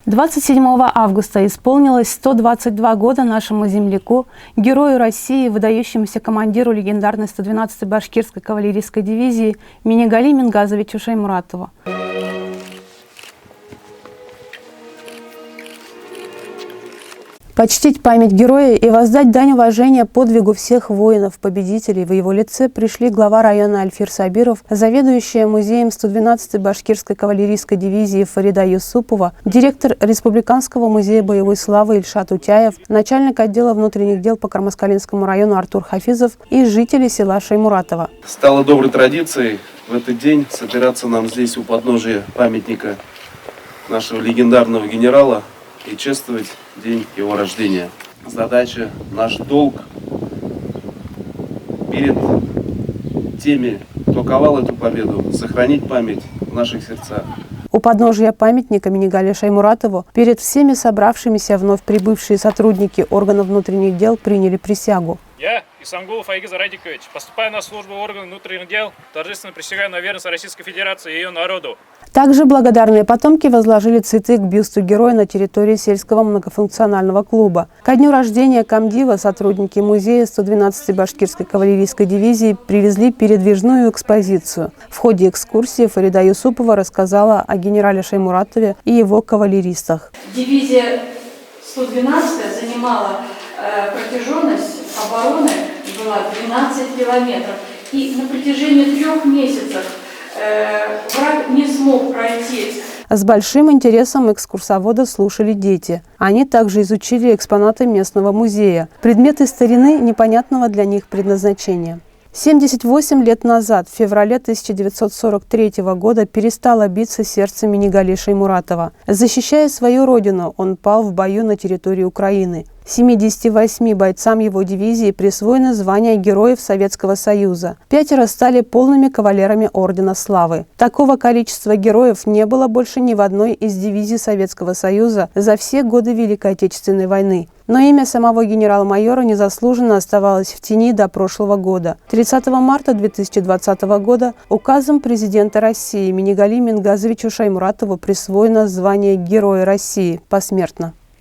27 августа исполнилось 122 года нашему земляку, герою России, выдающемуся командиру легендарной 112-й башкирской кавалерийской дивизии Минигали Мингазовичу Шаймуратову. Почтить память героя и воздать дань уважения подвигу всех воинов-победителей в его лице пришли глава района Альфир Сабиров, заведующая музеем 112-й башкирской кавалерийской дивизии Фарида Юсупова, директор Республиканского музея боевой славы Ильшат Утяев, начальник отдела внутренних дел по Кармаскалинскому району Артур Хафизов и жители села Шаймуратова. Стало доброй традицией в этот день собираться нам здесь у подножия памятника нашего легендарного генерала и чествовать день его рождения. Задача, наш долг перед теми, кто ковал эту победу, сохранить память в наших сердцах. У подножия памятника Минигали Шаймуратову перед всеми собравшимися вновь прибывшие сотрудники органов внутренних дел приняли присягу. Я, Исангулов Айгиз Радикович, поступая на службу органов внутренних дел, торжественно присягаю на верность Российской Федерации и ее народу. Также благодарные потомки возложили цветы к бюсту героя на территории сельского многофункционального клуба. Ко дню рождения комдива сотрудники музея 112-й башкирской кавалерийской дивизии привезли передвижную экспозицию. В ходе экскурсии Фарида Юсупова рассказала о генерале Шаймуратове и его кавалеристах. Дивизия 112 занимала протяженность обороны была 12 километров. И на протяжении 3 месяцев враг не смог пройти. С большим интересом экскурсовода слушали дети. Они также изучили экспонаты местного музея, предметы старины непонятного для них предназначения. 78 лет назад, в феврале 1943 года, перестало биться сердце Минигали Шаймуратова. Защищая свою родину, он пал в бою на территории Украины. 78 бойцам его дивизии присвоено звание Героев Советского Союза. 5 стали полными кавалерами Ордена Славы. Такого количества героев не было больше ни в одной из дивизий Советского Союза за все годы Великой Отечественной войны. Но имя самого генерал-майора незаслуженно оставалось в тени до прошлого года. 30 марта 2020 года указом президента России Минигали Мингазовичу Шаймуратову присвоено звание Героя России посмертно.